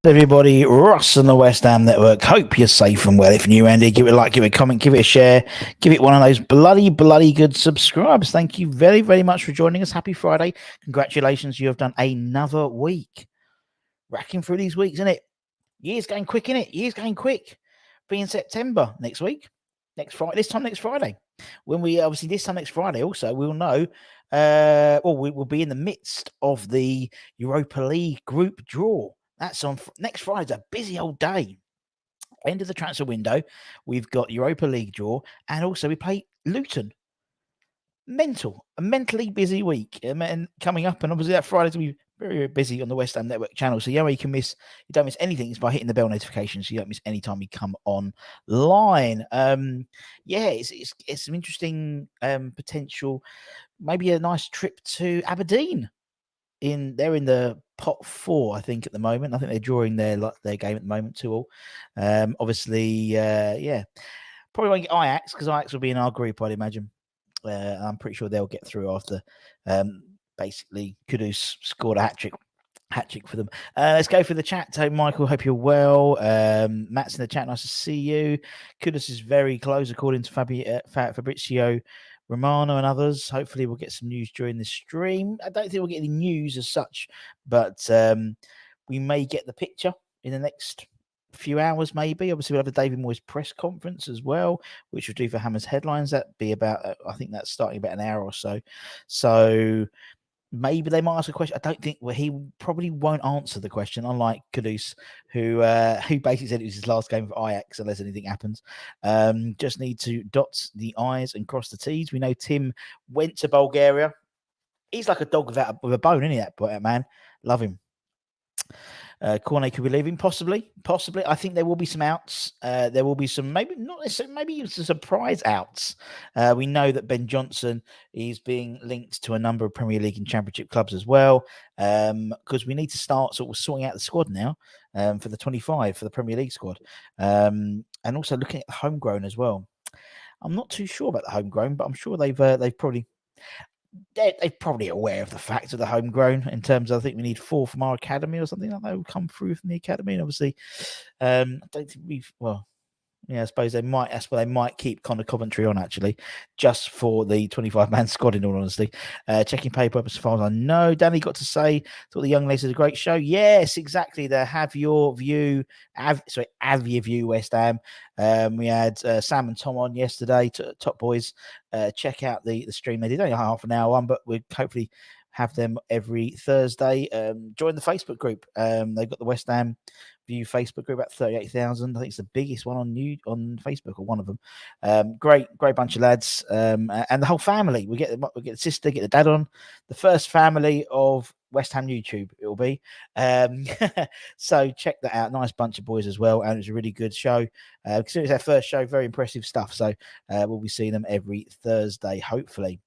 Everybody, Ross and the West Ham Network. Hope you're safe and well. If you're new, Andy, give it a like, give it a comment, give it a share, give it one of those bloody good subscribes. Thank you very, very much for joining us. Happy Friday. Congratulations, you have done another week. Racking through these weeks, isn't it? Year's going quick, isn't it? Year's going quick. Be in September next week. Next Friday. When we obviously this time next Friday, also we'll know. We will be in the midst of the Europa League group draw. That's on next Friday's a busy old day. End of the transfer window. We've got Europa League draw, and also we play Luton. A mentally busy week, and coming up, and obviously that Friday's gonna be very, very busy on the West Ham Network channel. So yeah, you don't miss anything is by hitting the bell notification, so you don't miss any time we come online. It's some interesting potential. Maybe a nice trip to Aberdeen. They're in the pot 4, I think, at the moment. I think they're drawing their game at the moment 2-2. Obviously, probably won't get Ajax because Ajax will be in our group, I'd imagine. I'm pretty sure they'll get through after basically Kudus scored a hat trick for them. Let's go through the chat. So, Michael, hope you're well. Matt's in the chat. Nice to see you. Kudus is very close, according to Fabrizio Romano and others. Hopefully, we'll get some news during the stream. I don't think we'll get any news as such, but we may get the picture in the next few hours, maybe. Obviously, we'll have the David Moyes press conference as well, which we'll do for Hammer's Headlines. That'd be about, I think that's starting about an hour or so. So maybe they might ask a question. I don't think he probably won't answer the question, unlike Kudus, who basically said it was his last game for Ajax unless anything happens. Just need to dot the I's and cross the T's. We know Tim went to Bulgaria. He's like a dog with a bone, isn't he, that man? Love him. Cornet could be leaving, possibly. I think there will be some outs. There will be some, maybe not necessarily, maybe some surprise outs. We know that Ben Johnson is being linked to a number of Premier League and Championship clubs as well, because we need to start sort of sorting out the squad now for the 25 for the Premier League squad, and also looking at the homegrown as well. I'm not too sure about the homegrown, but I'm sure they're probably aware of the fact of the homegrown in terms of, I think we need 4 from our academy or something like that will come through from the academy. And obviously, I don't think I suppose they might. That's why they might keep Connor Coventry on, actually, just for the 25-man squad, in all honesty. Checking paper as far as I know. Danny got to say, thought the young ladies did a great show. Yes, exactly. The Have Your View West Ham. We had Sam and Tom on yesterday, Top Boys. Check out the stream. They did only half an hour one, but we'll hopefully have them every Thursday. Join the Facebook group. They've got the West Ham View Facebook group, about 38,000. I think it's the biggest one on Facebook, or one of them. Great bunch of lads, and the whole family. We get the sister, get the dad on. The first family of West Ham YouTube, it will be. So check that out. Nice bunch of boys as well, and it was a really good show. Considering it's our first show, very impressive stuff. So we'll be seeing them every Thursday, hopefully.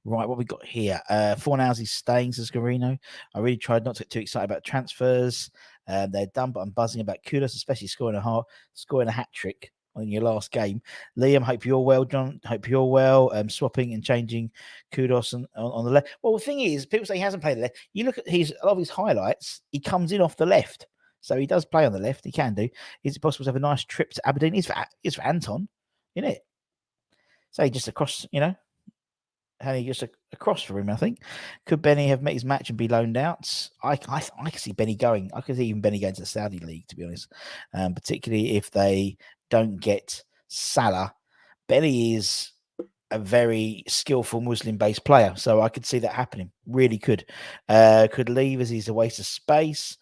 Right, what we got here? Fornowsi's staying, says Garino. I really tried not to get too excited about transfers. They're done, but I'm buzzing about Kudus, especially scoring a hat trick on your last game. Liam, hope you're well. John, hope you're well. Swapping and changing Kudus on the left. Well, the thing is, people say he hasn't played the left. You look at a lot of his highlights, he comes in off the left. So he does play on the left. He can do. Is it possible to have a nice trip to Aberdeen? It's for Anton, isn't it? So he just across, Henry just across for him, I think. Could Benny have met his match and be loaned out? I can see Benny going. I can see even Benny going to the Saudi League, to be honest. Particularly if they don't get Salah. Benny is a very skillful Muslim-based player, so I could see that happening. Really could. Could leave as he's a waste of space.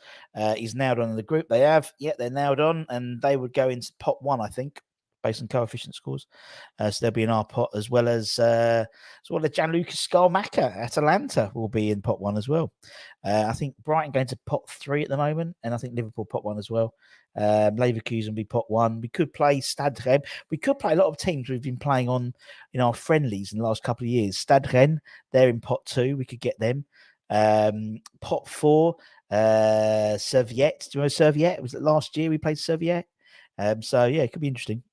He's nailed on in the group. They have. Yeah, they're nailed on, and they would go into pot 1, I think, based on coefficient scores. So they'll be in our pot, as well as Gianluca Scarmacca, Atalanta will be in pot 1 as well. I think Brighton going to pot 3 at the moment, and I think Liverpool pot 1 as well. Leverkusen will be pot 1. We could play Stade Rennes. We could play a lot of teams we've been playing on in our friendlies in the last couple of years. Stade Rennes, they're in pot 2. We could get them. Pot 4, Serviette. Do you remember Serviette? Was it last year we played Serviette? So yeah, it could be interesting.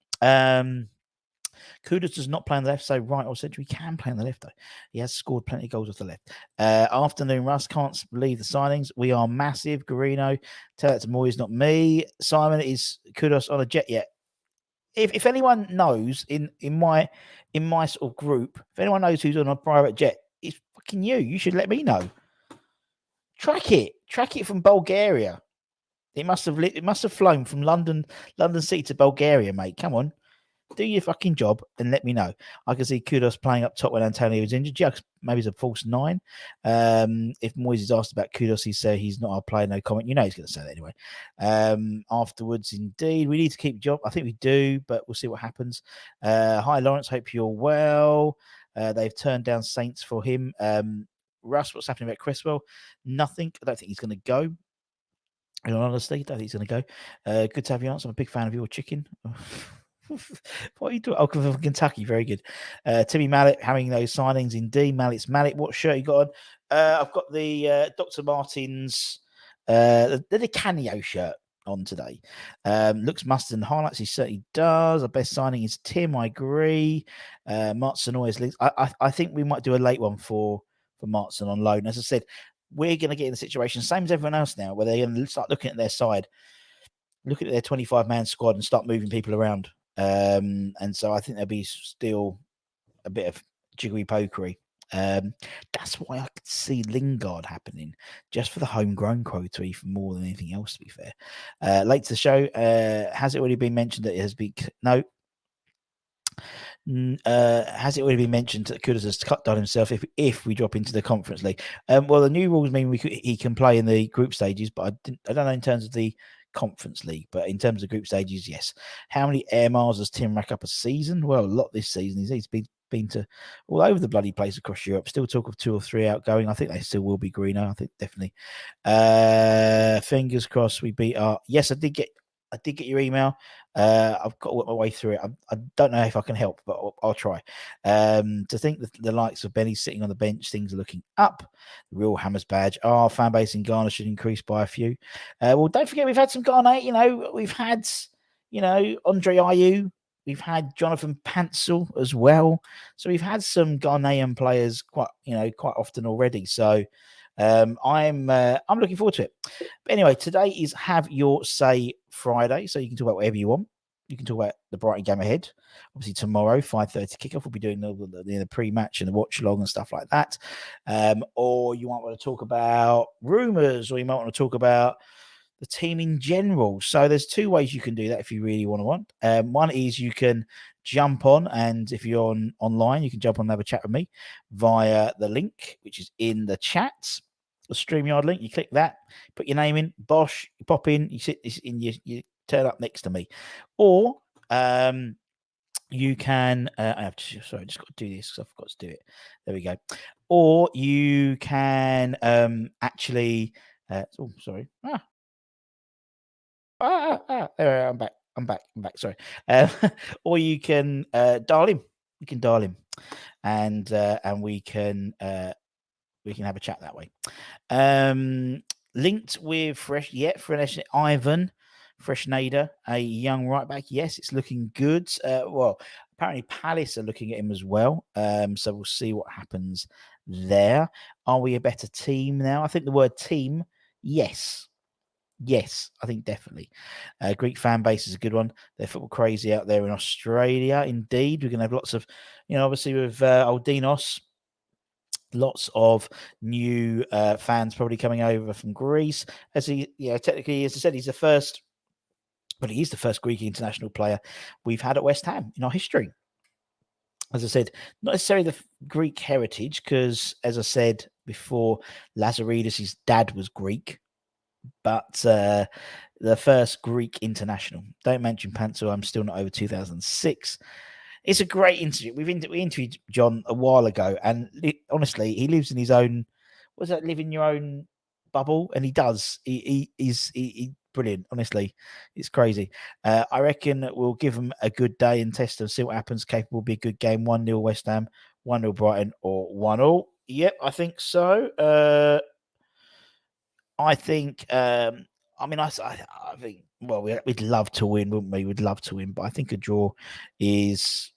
Kudus does not play on the left, so right or centre. He can play on the left, though. He has scored plenty of goals off the left. Afternoon, Russ. Can't believe the signings. We are massive. Garino, tell that to Moyes, not me. Simon, is Kudus on a jet yet? If anyone knows in my sort of group, if anyone knows who's on a private jet, it's fucking you. You should let me know. Track it from Bulgaria. It must have flown from London City to Bulgaria, mate. Come on. Do your fucking job and let me know. I can see Kudos playing up top when Antonio was injured. Yeah, maybe he's a false nine. If Moyes is asked about Kudos, he said he's not our player, no comment. You know he's going to say that anyway. Afterwards, indeed, we need to keep job. I think we do, but we'll see what happens. Hi, Lawrence. Hope you're well. They've turned down Saints for him. Russ, what's happening about Cresswell? Nothing. I don't think he's going to go. In all honesty, I don't think he's going to go. Good to have you on. I'm a big fan of your chicken. What are you doing? Oh, from Kentucky. Very good. Timmy Mallet having those signings indeed. Mallet. What shirt you got on? I've got the Dr. Martens, the Canio shirt on today. Looks mustard and highlights. He certainly does. Our best signing is Tim. I agree. Martson always links. I think we might do a late one for Martson on loan. As I said, we're going to get in the situation, same as everyone else now, where they're going to start looking at their side, looking at their 25-man squad and start moving people around. And so I think there'll be still a bit of jiggery pokery. That's why I could see Lingard happening just for the homegrown quota, even more than anything else, to be fair. Late to the show, has it already been mentioned that it has been no? Has it already been mentioned that Kudus has cut down himself if we drop into the Conference League? Well, the new rules mean he can play in the group stages, but I don't know in terms of the Conference League, but in terms of group stages, yes. How many air miles does Tim rack up a season? Well, a lot this season. He's been to all over the bloody place across Europe. Still talk of 2 or 3 outgoing. I think they still will be greener. I think definitely. Fingers crossed we beat our. Yes, I did get your email. I've got to work my way through it. I don't know if I can help, but I'll try. To think that the likes of Benny sitting on the bench, things are looking up. The real Hammers badge. Our fan base in Ghana should increase by a few. Well, don't forget we've had some Ghana. We've had Andre Ayew. We've had Jonathan Pansel as well. So we've had some Ghanaian players quite often already. So I'm looking forward to it. But anyway, today is Have Your Say Friday, so you can talk about whatever you want. You can talk about the Brighton game ahead. Obviously, tomorrow, 5:30 kickoff, we'll be doing the pre-match and the watch-along and stuff like that. Or you might want to talk about rumours, or you might want to talk about the team in general. So there's 2 ways you can do that if you really want. One is you can jump on, and if you're online, you can jump on and have a chat with me via the link, which is in the chat. The StreamYard link, you click that, put your name in, bosh, you pop in, you sit in, you turn up next to me. Or you can, I just got to do this because I forgot to do it. There we go. Or you can actually, sorry. There, I'm back. Sorry. Or you can dial him. You can dial him, and we can have a chat that way. Linked with Fresh Ivan Freshnada, a young right back. Yes, it's looking good. Well, apparently Palace are looking at him as well. So we'll see what happens there. Are we a better team now? I think the word team, yes. Yes, I think definitely. Greek fan base is a good one. They're football crazy out there in Australia. Indeed, we're going to have lots of, obviously with old Dinos, lots of new fans probably coming over from Greece. As technically, as I said, he's the first Greek international player we've had at West Ham in our history. As I said, not necessarily the Greek heritage, because as I said before, Lazaridis' dad was Greek. But the first Greek international. Don't mention Panto. I'm still not over 2006. It's a great interview. We interviewed John a while ago, and honestly, he lives in his own. What's that? Live in your own bubble, and he does. He's brilliant. Honestly, it's crazy. I reckon we'll give him a good day and test and see what happens. Capable will be a good game. 1-0 West Ham, 1-0 Brighton, or 1-1. Yep, I think so. I think, I think, well, we'd love to win, wouldn't we? We'd love to win, but I think a draw is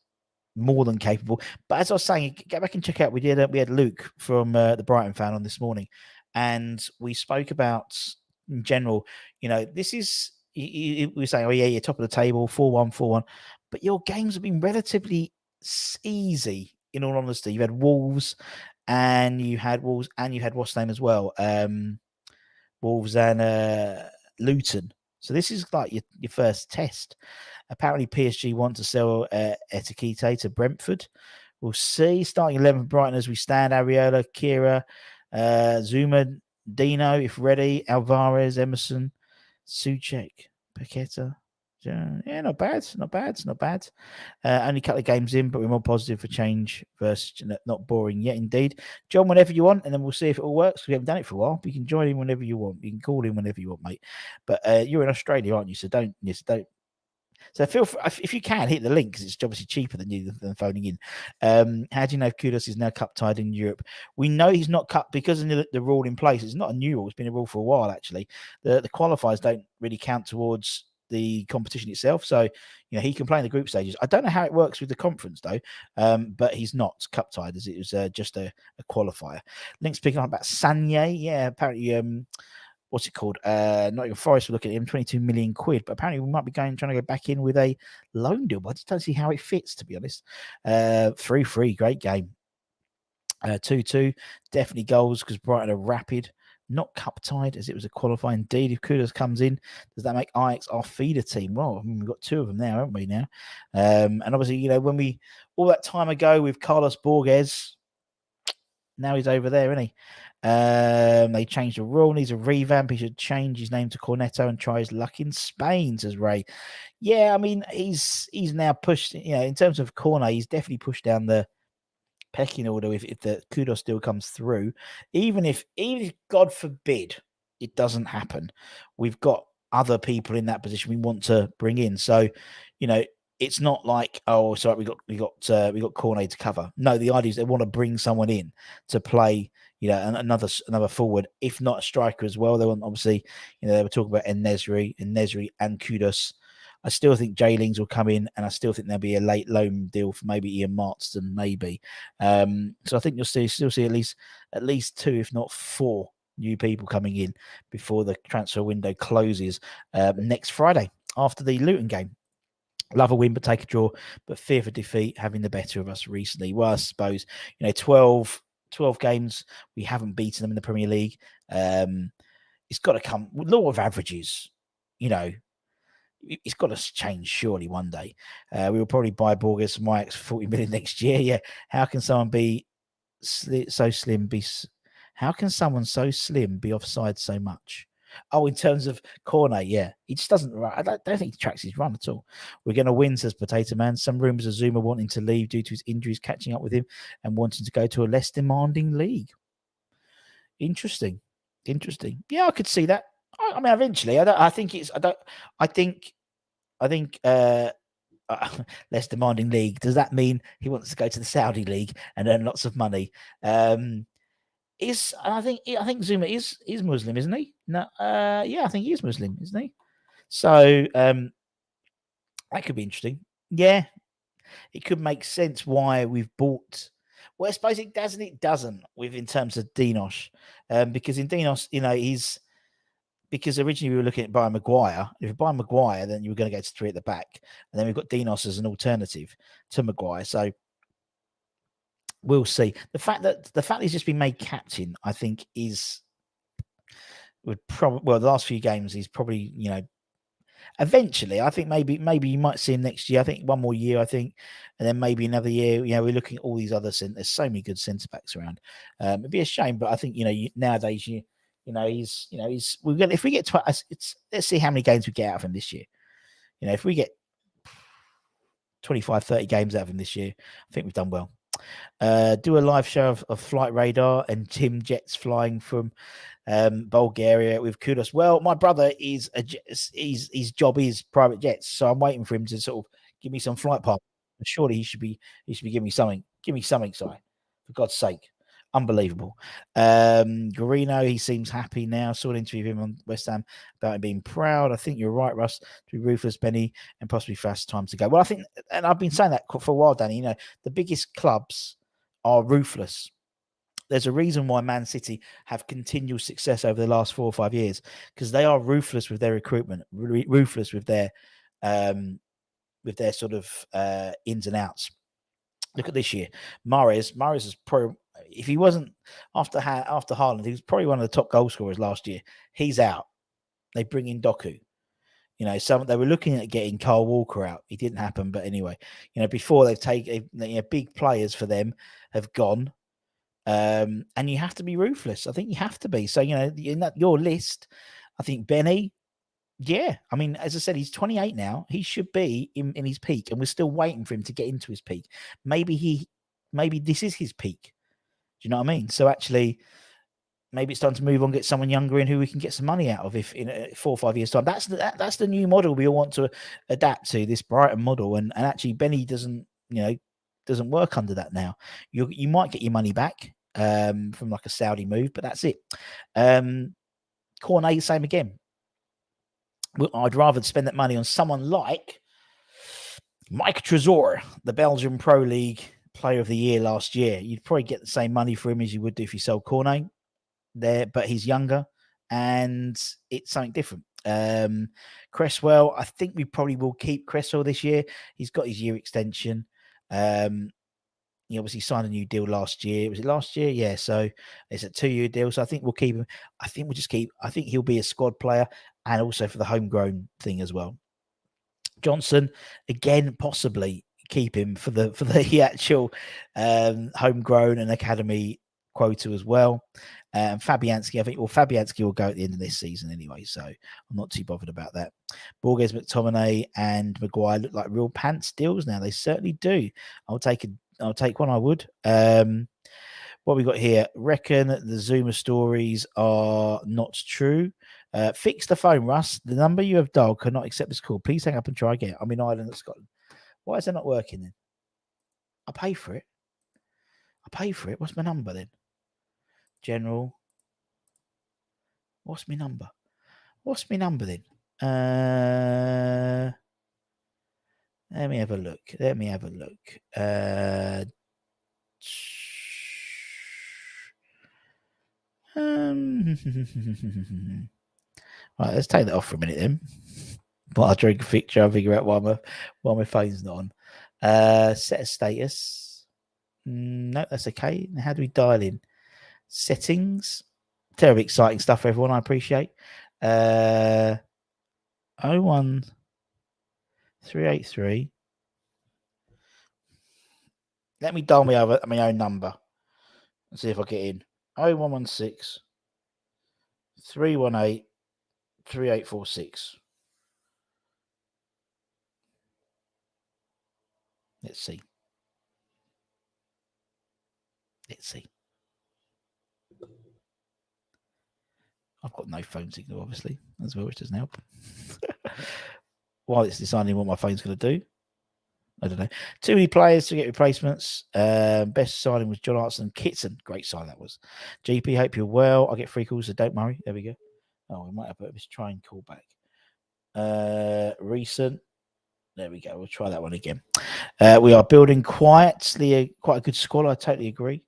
more than capable. But as I was saying, go back and check out. We had Luke from the Brighton fan on this morning, and we spoke about in general. This is we were saying, oh yeah, you're top of the table, 4-1, 4-1, but your games have been relatively easy. In all honesty, you had Wolves, and you had what's the name as well, Wolves and Luton. So this is like your first test. Apparently, PSG want to sell Etikite to Brentford. We'll see. Starting 11 for Brighton as we stand: Ariola, Kira, Zuma, Dino, if ready, Alvarez, Emerson, Suchek, Paqueta. Yeah, not bad. Only a couple of games in, but we're more positive for change versus not boring yet. Indeed, John, whenever you want, and then we'll see if it all works. We haven't done it for a while. But you can join in whenever you want. You can call in whenever you want, mate. But you're in Australia, aren't you? So don't. So feel free, if you can, hit the link because it's obviously cheaper than phoning in. How do you know if Kudus is now cup tied in Europe? We know he's not cup because of the rule in place. It's not a new rule; it's been a rule for a while. Actually, the qualifiers don't really count towards the competition itself. So he can play in the group stages. I don't know how it works with the conference though, but he's not cup tied as it was just a qualifier. Link's picking up about Sanye. Yeah, apparently. What's it called? Nottingham Forest were looking at him, 22 million quid. But apparently we might be trying to go back in with a loan deal. But I just don't see how it fits, to be honest. 3-3, great game. 2-2, definitely goals because Brighton are rapid. Not cup tied as it was a qualifying. Indeed, if Kudus comes in, does that make Ajax our feeder team? Well, we've got two of them now, haven't we? Now, and obviously, when we all that time ago with Carlos Borges, now he's over there, isn't he? They changed the rule. Needs a revamp. He should change his name to Cornetto and try his luck in Spain, says Ray. Yeah, I mean, he's now pushed. In terms of Cornet, he's definitely pushed down the pecking order if the Kudos deal comes through. Even if God forbid it doesn't happen, we've got other people in that position we want to bring in. So, it's not like, oh, sorry, we got Cornet to cover. No, the idea is they want to bring someone in to play, another forward, if not a striker as well. They want, obviously, they were talking about Nesri and Kudos. I still think J-Lings will come in, and I still think there'll be a late loan deal for maybe Ian Marston, maybe. So I think you'll still see at least 2, if not 4, new people coming in before the transfer window closes next Friday after the Luton game. Love a win, but take a draw. But fear for defeat, having the better of us recently. Well, I suppose 12 games we haven't beaten them in the Premier League. It's got to come with law of averages. It's got to change surely one day. We will probably buy Borges from Ajax for 40 million next year. Yeah, how can someone be so slim? How can someone so slim be offside so much? Oh, in terms of Cornet, yeah, he just doesn't run. I don't think he tracks his run at all. We're going to win, says Potato Man. Some rumours of Zuma wanting to leave due to his injuries catching up with him and wanting to go to a less demanding league. Interesting. Yeah, I could see that. I mean, eventually, I think less demanding league. Does that mean he wants to go to the Saudi league and earn lots of money? I think Zuma is Muslim, isn't he? No, yeah, I think he is Muslim, isn't he? So that could be interesting. Yeah, it could make sense why we've bought. Well, I suppose it doesn't. It doesn't in terms of Dinos, because in Dinos, he's. Because originally we were looking at buying Maguire. If you buy Maguire, then you were going to go to 3 at the back, and then we've got Dinos as an alternative to Maguire. So we'll see. The fact he's just been made captain, I think, would probably the last few games he's probably eventually. I think maybe you might see him next year. I think one more year. I think, and then maybe another year. We're looking at all these other there's so many good centre backs around. It'd be a shame, but I think nowadays we're gonna if we get let's see how many games we get out of him this year. If we get 25, 30 games out of him this year, I think we've done well. Do a live show of Flight Radar and Tim Jets flying from Bulgaria with Kudos. Well, my brother his job is private jets, so I'm waiting for him to sort of give me some flight path. Surely he should be giving me something. Give me something, sorry, for God's sake. Unbelievable. Garino, he seems happy now. Saw an interview of him on West Ham about him being proud. I think you're right, Russ, to be ruthless, Benny, and possibly fast time to go. Well, I think, and I've been saying that for a while, Danny, the biggest clubs are ruthless. There's a reason why Man City have continual success over the last 4 or 5 years, because they are ruthless with their recruitment, ruthless with their sort of ins and outs. Look at this year. Mahrez is probably, if he wasn't after Haaland, he was probably one of the top goal scorers last year. He's out. They bring in Doku. They were looking at getting Kyle Walker out. It didn't happen, but anyway, before they've taken big players for them have gone, and you have to be ruthless. I think you have to be. So in your list, I think Benny. Yeah, I mean, as I said, he's 28 now. He should be in his peak, and we're still waiting for him to get into his peak. Maybe this is his peak. Do you know what I mean? So actually, maybe it's time to move on, get someone younger in who we can get some money out of. If in 4 or 5 years' time, that's the new model we all want to adapt to, this Brighton model. And actually, Benny doesn't work under that now. You might get your money back from like a Saudi move, but that's it. Cornet, same again. I'd rather spend that money on someone like Mike Trezor, the Belgian Pro League Player of the Year last year. You'd probably get the same money for him as you would do if you sold Cornet there, but he's younger and it's something different. Cresswell, I think we probably will keep Cresswell this year. He's got his year extension. He obviously signed a new deal last year. Was it last year? Yeah. So it's a 2-year deal. So I think we'll keep him. I think he'll be a squad player and also for the homegrown thing as well. Johnson, again, possibly keep him for the actual homegrown and academy quota as well. Fabianski, I think, Fabianski will go at the end of this season anyway, so I'm not too bothered about that. Borges, McTominay, and Maguire look like real pants deals now. They certainly do. I'll take one. I would. What we got here? Reckon the Zuma stories are not true. Fix the phone, Russ. The number you have dialed cannot accept this call. Please hang up and try again. I'm in Ireland at Scotland. Why is that not working then? I pay for it. What's my number then? General. What's my number? Then? Let me have a look. Right, let's take that off for a minute then. While I drink a picture, I'll figure out why my phone's not on. Set a status. No, that's okay. How do we dial in? Settings. Terribly exciting stuff, everyone. I appreciate. 01383. Let me dial my own number. Let's see if I get in. 0116 318 3846. Let's see. I've got no phone signal, obviously, as well, which doesn't help. While it's deciding what my phone's going to do, I don't know. Too many players to get replacements. Best signing was John Artson Kitson. Great sign that was. GP, hope you're well. I'll get 3 calls, so don't worry. There we go. Oh, we might have to try and call back. Recent. There we go. We'll try that one again. We are building quite a good squad. I totally agree.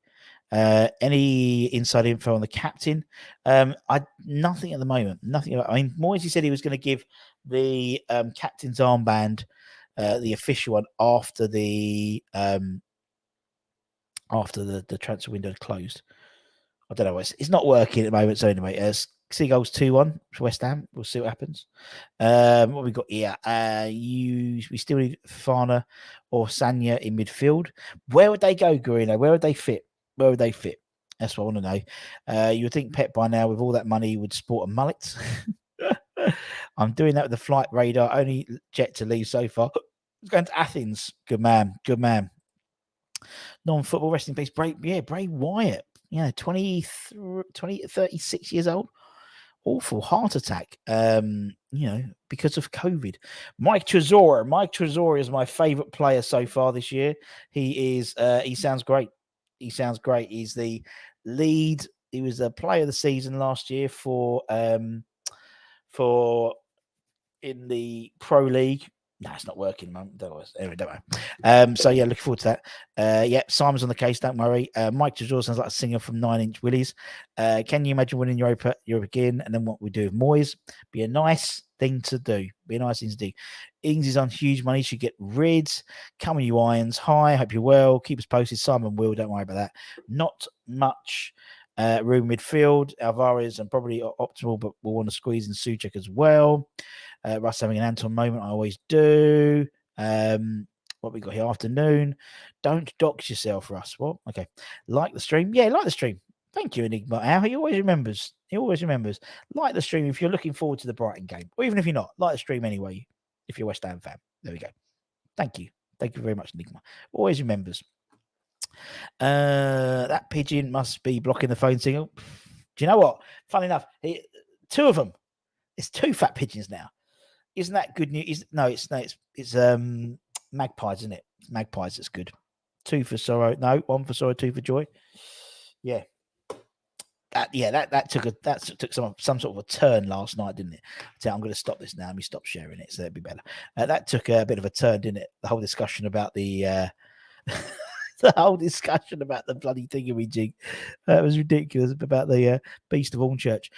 Any inside info on the captain? Nothing at the moment. Nothing. I mean, Moisey said he was going to give the captain's armband, the official one, after the transfer window closed. I don't know. It's not working at the moment. So anyway, Seagulls 2-1 for West Ham. We'll see what happens. What we got here? We still need Fafana or Sanya in midfield. Where would they go, Garino? Where would they fit? That's what I want to know. You would think Pep by now, with all that money, would sport a mullet. I'm doing that with the flight radar. Only jet to leave so far. It's going to Athens. Good man. Non-football wrestling piece. Bray Wyatt. 36 years old. Awful heart attack. Because of COVID. Mike Trezor is my favorite player so far this year. He sounds great. He's the lead. He was a player of the season last year for in the Pro League. No, it's not working, man. Anyway, don't worry. So yeah, looking forward to that. Yeah, Simon's on the case. Don't worry. Mike Tresor sounds like a singer from 9 Inch Willies. Can you imagine winning Europa again? And then what we do with Moyes? Be a nice thing to do. Ings is on huge money. Should get rid. Come on, you Irons. Hi, hope you're well. Keep us posted. Simon will. Don't worry about that. Not much room midfield. Alvarez and probably optimal, but we'll want to squeeze in Suchek as well. Russ having an Anton moment. I always do. What we got here? Afternoon. Don't dox yourself, Russ. What? Okay. Like the stream? Yeah, like the stream. Thank you, Enigma. Al. He always remembers. Like the stream if you're looking forward to the Brighton game. Or even if you're not, like the stream anyway, if you're a West Ham fan. There we go. Thank you. Thank you very much, Enigma. Always remembers. That pigeon must be blocking the phone signal. Do you know what? Funny enough, two of them. It's 2 fat pigeons now. Isn't that good news? It's magpies, isn't it? Magpies. That's good. 2 for sorrow. No, 1 for sorrow, 2 for joy. Yeah. That took some sort of a turn last night, didn't it? I'm going to stop this now. Let me stop sharing it, so that'd be better. That took a bit of a turn, didn't it? The whole discussion about the bloody thingamajig. That was ridiculous about the Beast of Hornchurch.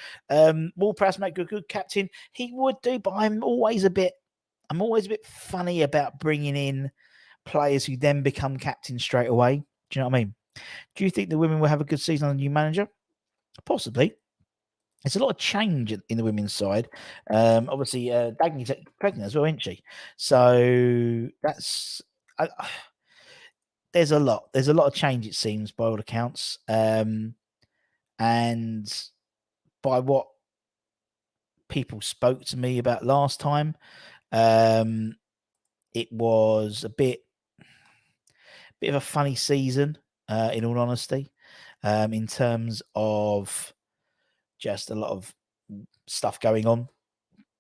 Wall-Press make good captain. He would do, but I'm always a bit funny about bringing in players who then become captain straight away. Do you know what I mean? Do you think the women will have a good season on the new manager? Possibly. There's a lot of change in the women's side. Obviously, Dagny's pregnant as well, isn't she? So that's there's a lot of change, it seems, by all accounts. And by what people spoke to me about last time, it was a bit of a funny season, in all honesty, in terms of just a lot of stuff going on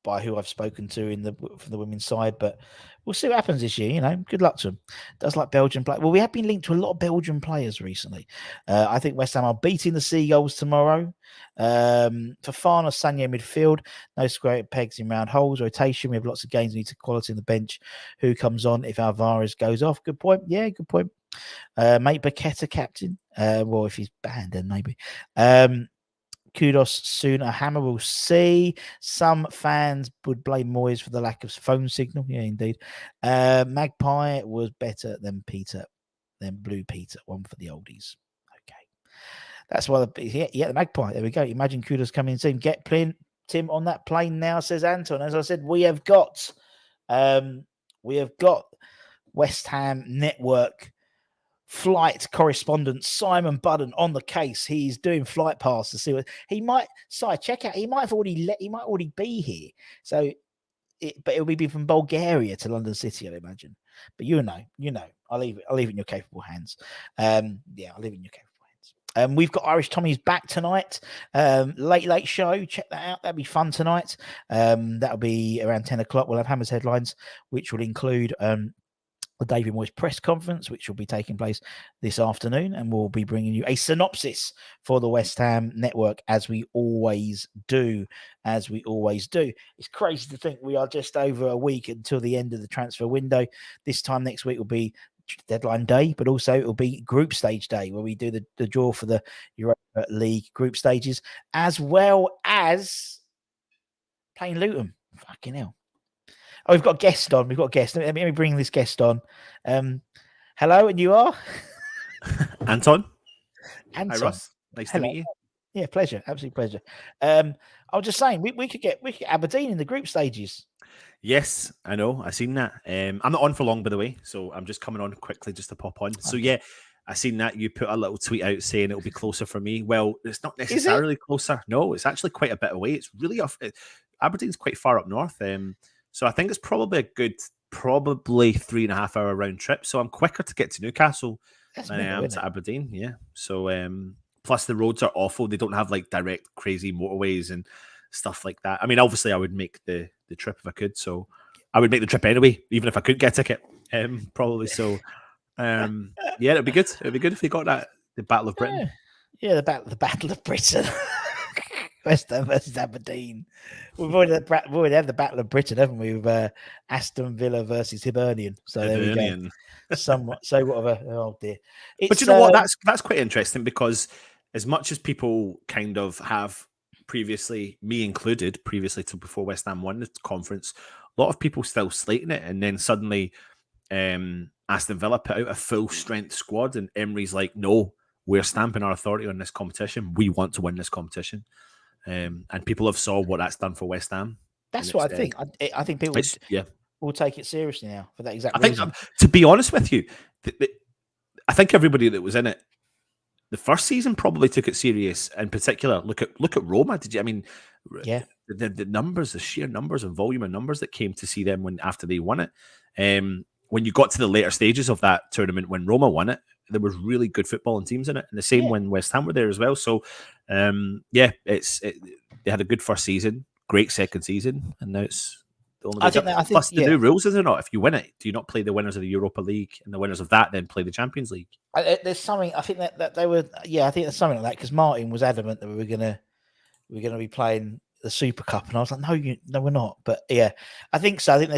by who I've spoken to from the women's side, but we'll see what happens this year. You know, good luck to them. Does like Belgian play. Well, we have been linked to a lot of Belgian players recently. I think West Ham are beating the Seagulls tomorrow. Fafana, Sanya midfield, no square pegs in round holes. Rotation. We have lots of games. We need to quality on the bench. Who comes on if Alvarez goes off? Good point. Yeah, good point. Mate Paqueta captain. Well, if he's banned, then maybe. Kudos soon. A hammer, we'll see. Some fans would blame Moyes for the lack of phone signal. Yeah, indeed. Magpie was better than Blue Peter. 1 for the oldies. Okay. That's why the Magpie. There we go. Imagine Kudos coming in soon. Get Tim on that plane now, says Anton. As I said, we have got West Ham Network flight correspondent Simon Budden on the case. He's doing flight pass to see what he might. Check out. He might already be here. So, but it'll be from Bulgaria to London City, I imagine. But you know, I'll leave it in your capable hands. I'll leave it in your capable hands. We've got Irish Tommy's back tonight. Late show. Check that out. That'll be fun tonight. That'll be around 10 o'clock. We'll have Hammers headlines, which will include the David Moyes press conference, which will be taking place this afternoon, and we'll be bringing you a synopsis for the West Ham Network, as we always do. It's crazy to think we are just over a week until the end of the transfer window. This time next week will be deadline day, but also it will be group stage day, where we do the draw for the Europa League group stages, as well as playing Luton. Fucking hell. Oh, we've got a guest on. Let me bring this guest on. Hello, and you are? Anton. Hi, Ross. Nice to meet you. Yeah, pleasure. Absolute pleasure. I was just saying, we could get Aberdeen in the group stages. Yes, I know. I seen that. I'm not on for long, by the way, so I'm just coming on quickly just to pop on. Okay. So yeah, I seen that you put a little tweet out saying it'll be closer for me. Well, it's not necessarily closer. No, it's actually quite a bit away. It's really Aberdeen's quite far up north. So I think it's probably a good, 3.5 hour round trip. So I'm quicker to get to Newcastle than I am to Aberdeen. Yeah. So plus the roads are awful. They don't have like direct crazy motorways and stuff like that. I mean, obviously I would make the trip if I could. So I would make the trip anyway, even if I couldn't get a ticket. Probably so. Yeah, it'd be good. It'd be good if they got that, the Battle of Britain. Yeah, the battle of Britain. West Ham versus Aberdeen. We've already had the Battle of Britain, haven't we? With Aston Villa versus Hibernian. So there we go. Somewhat. So whatever. Oh dear. But you know what? That's quite interesting because as much as people kind of have previously, me included, previously to before West Ham won the conference, a lot of people still slating it, and then suddenly Aston Villa put out a full strength squad, and Emery's like, "No, we're stamping our authority on this competition. We want to win this competition." And people have saw what that's done for West Ham. That's what I think. I think people will take it seriously now for that exact reason. To be honest with you, I think everybody that was in it the first season probably took it serious. In particular, look at Roma. Did you? I mean, yeah, the numbers, the sheer numbers and volume of numbers that came to see them after they won it. When you got to the later stages of that tournament, when Roma won it, there was really good footballing teams in it, and the same when West Ham were there as well. So, they had a good first season, great second season, and now it's the only. Plus, the new rules, is there not? If you win it, do you not play the winners of the Europa League, and the winners of that then play the Champions League? There's something. I think that they were. Yeah, I think there's something like that because Martin was adamant that we were gonna be playing the Super Cup, and I was like, no, we're not. But yeah, I think so. I think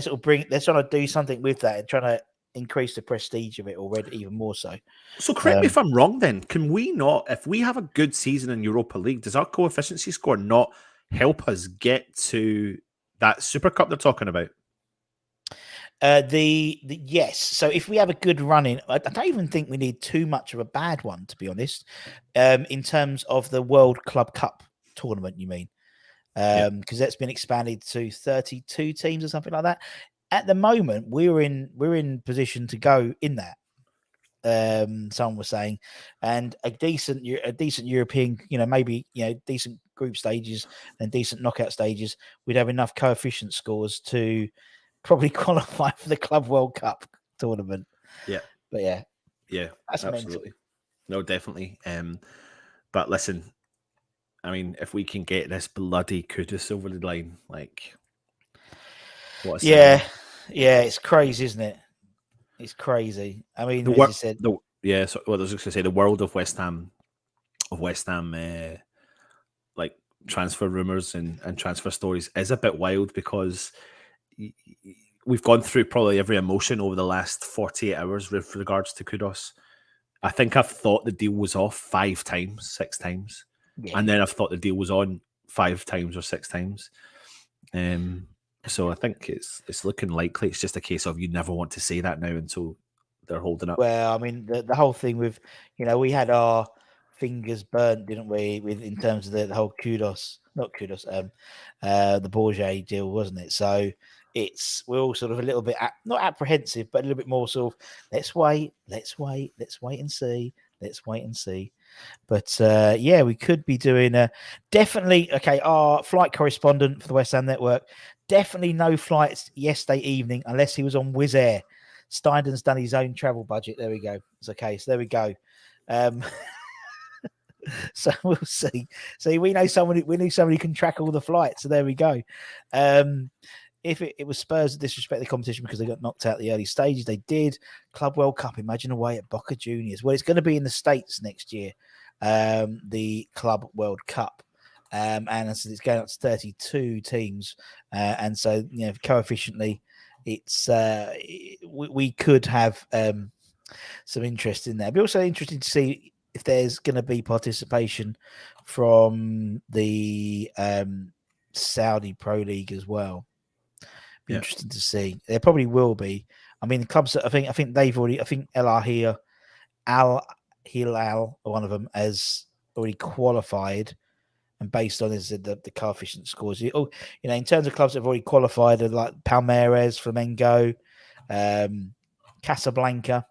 they're trying to do something with that and trying to increase the prestige of it already even more so. So correct me if I'm wrong then. Can we not, if we have a good season in Europa League, does our coefficiency score not help us get to that Super Cup they're talking about? Yes. So if we have a good run in, I don't even think we need too much of a bad one, to be honest. In terms of the World Club Cup tournament, you mean? Because that's been expanded to 32 teams or something like that. At the moment, we're in position to go in that. Someone was saying, and a decent European, maybe decent group stages and decent knockout stages, we'd have enough coefficient scores to probably qualify for the Club World Cup tournament. Yeah, but yeah, that's absolutely mental. No, definitely. But listen, I mean, if we can get this bloody Kudus over the line, like, what a yeah, it's crazy, isn't it? It's crazy. I mean, as you said, so what I was just going to say, the world of West Ham, like transfer rumors and transfer stories is a bit wild because we've gone through probably every emotion over the last 48 hours with regards to Kudus. I think I've thought the deal was off 5 times, 6 times. Yeah. And then I've thought the deal was on 5 times or 6 times. So I think it's looking likely. It's just a case of you never want to say that now until they're holding up. Well, I mean, the whole thing with, we had our fingers burnt, didn't we, in terms of the whole the Bourget deal, wasn't it? So we're all sort of a little bit not apprehensive, but a little bit more sort of let's wait and see. But we could be doing definitely. Okay, our flight correspondent for the West Ham Network, definitely no flights yesterday evening unless he was on Wizz Air. Steinden's done his own travel budget. There we go. It's okay. So there we go. So we'll see. So we know somebody who can track all the flights. So there we go. If it was Spurs that disrespect the competition because they got knocked out the early stages, they did. Club World Cup, imagine away at Boca Juniors. Well, it's going to be in the States next year, the Club World Cup. And so it's going up to 32 teams. And so, coefficiently, it's we could have some interest in there. It'd be also interesting to see if there's going to be participation from the Saudi Pro League as well. Be interesting to see. There probably will be. I mean, the clubs that I think they've already. I think Al Hilal, one of them, has already qualified, and based on the coefficient scores. In terms of clubs that have already qualified, like Palmeiras, Flamengo, Casablanca,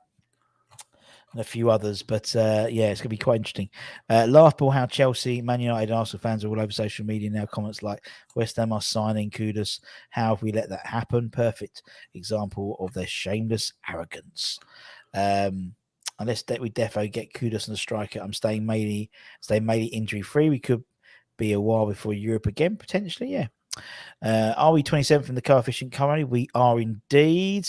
and a few others. But it's going to be quite interesting. Laughable how Chelsea, Man United, and Arsenal fans are all over social media now. Comments like West Ham are signing Kudus. How have we let that happen? Perfect example of their shameless arrogance. Unless we defo get Kudus and the striker, I'm staying mainly injury free. We could be a while before Europe again, potentially. Yeah. Are we 27th in the coefficient currently? We are indeed.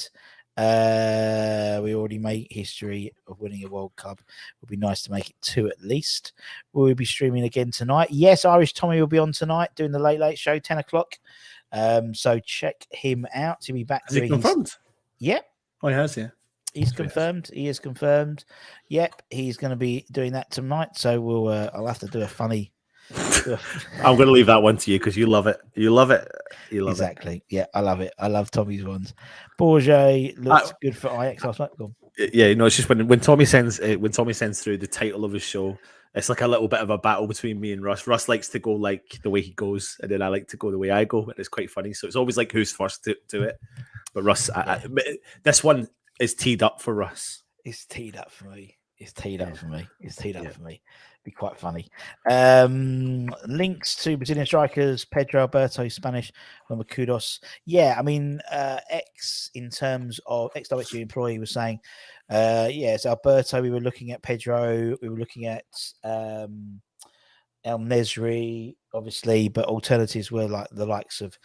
We already made history of winning a World Cup. It would be nice to make it 2 at least. Will we be streaming again tonight? Yes, Irish Tommy will be on tonight doing the late show, 10 o'clock. So check him out. He'll be back. Has he confirmed? Yep. Oh, he has, yeah. He's confirmed. He is confirmed. Yep, he's going to be doing that tonight. So I'll have to do a funny. I'm going to leave that one to you because you love it. You love it. You love exactly. It. Yeah, I love it. I love Tommy's ones. Bourget looks good for Ajax last night. Yeah, it's just when Tommy sends through the title of his show, it's like a little bit of a battle between me and Russ. Russ likes to go like the way he goes, and then I like to go the way I go, and it's quite funny. So it's always like who's first to it. But Russ, this one is teed up for Russ. It's teed up for me. It's teed up for me. Be quite funny. Links to Brazilian strikers Pedro Alberto, Spanish, and Kudos. Yeah, I mean, ex-WHU employee was saying, it's Alberto. We were looking at Pedro. We were looking at El Nesri, obviously, but alternatives were like the likes of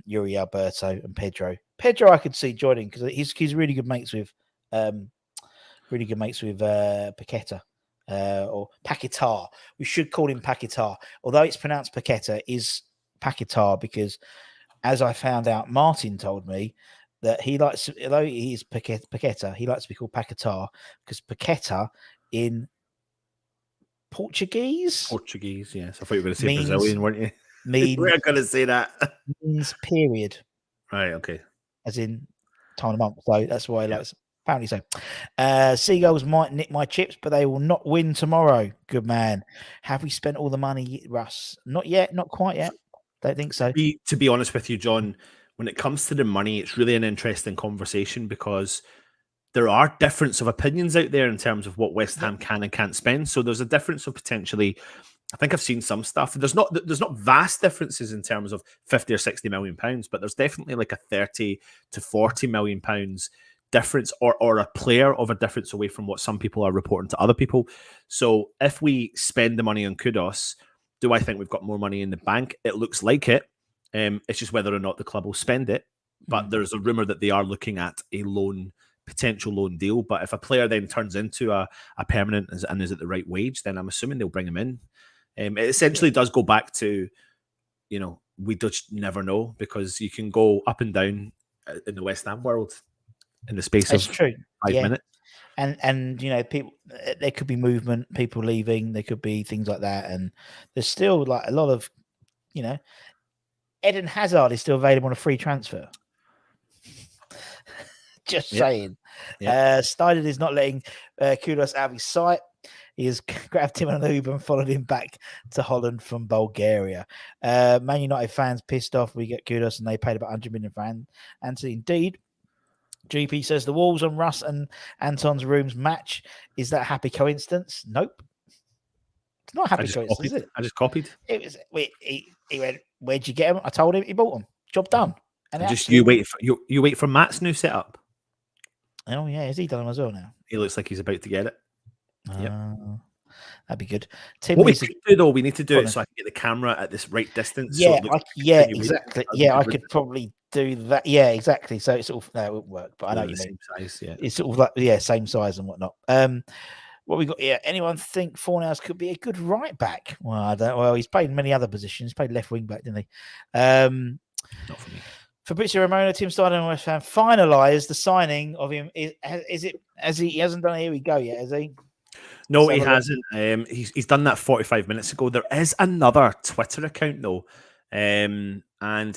Yuri Alberto and Pedro. Pedro, I could see joining because he's really good mates with Paqueta. Or Paquetá. We should call him Paquetá. Although it's pronounced Paqueta, is Paquetá because, as I found out, Martin told me that he likes, although he is Paqueta, he likes to be called Paquetá because Paqueta in Portuguese, yes. I thought you were going to say Brazilian, weren't you? We we're going to say that. Means period. Right, okay. As in time of month. So that's why he likes. Apparently so. Seagulls might nick my chips, but they will not win tomorrow. Good man. Have we spent all the money, Russ? Not yet. Not quite yet. Don't think so. To be honest with you, John, when it comes to the money, it's really an interesting conversation because there are difference of opinions out there in terms of what West Ham can and can't spend. So there's a difference of potentially, I think I've seen some stuff. There's not vast differences in terms of 50 or 60 million pounds, but there's definitely like a 30 to 40 million pounds difference or a player of a difference away from what some people are reporting to other people. So if we spend the money on Kudos, do I think we've got more money in the bank? It looks like it. It's just whether or not the club will spend it. But there's a rumour that they are looking at a potential loan deal. But if a player then turns into a permanent and is at the right wage, then I'm assuming they'll bring him in. It essentially does go back to, we just never know because you can go up and down in the West Ham world in the space of 5 minutes. And people, there could be movement, people leaving, there could be things like that. And there's still like a lot of, Eden Hazard is still available on a free transfer. Just saying. Steiner is not letting Kudos out of his sight. He has grabbed him on an Uber and followed him back to Holland from Bulgaria. Man United fans pissed off. We get Kudos and they paid about 100 million for Anthony. Indeed. GP says the walls on Russ and Anton's rooms match. Is that a happy coincidence? Nope. It's not a happy coincidence, is it? I just copied. It was. He went, where'd you get him? I told him, he bought them. Job done. And just you wait for Matt's new setup. Oh yeah, has he done them as well now? He looks like he's about to get it. That'd be good. What we could do though, we need to do it so I can get the camera at this right distance. Yeah, exactly. Yeah, I could probably do that. Yeah, exactly. So it's sort of it won't work, but I know you mean. Same size, yeah. It's sort of like same size and whatnot. What we got here? Anyone think Fornals could be a good right back? Well, I don't. Well, he's played in many other positions. He played left wing back, didn't he? Not for me. Fabrizio Romano, Tim Steiner, and West Ham finalised the signing of him. He hasn't done it. Here we go yet, has he? No, he hasn't. He's done that 45 minutes ago. There is another Twitter account though, and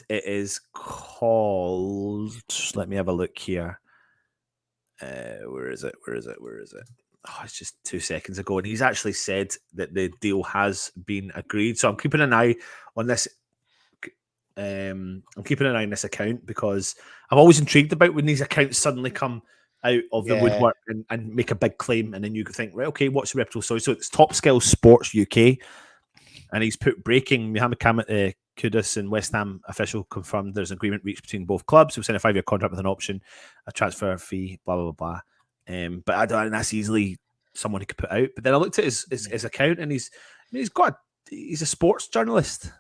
it is called. Let me have a look here. Where is it? Oh, it's just 2 seconds ago, and he's actually said that the deal has been agreed. So I'm keeping an eye on this. I'm keeping an eye on this account because I'm always intrigued about when these accounts suddenly come out of the woodwork and make a big claim, and then you think, right, okay, what's the reputable source? So it's Top Skills Sports UK, and he's put breaking: Mohamed Kudus and West Ham official confirmed there's an agreement reached between both clubs. We've signed a 5-year contract with an option, a transfer fee, blah blah blah. But I don't, and that's easily someone he could put out. But then I looked at his account, and he's a sports journalist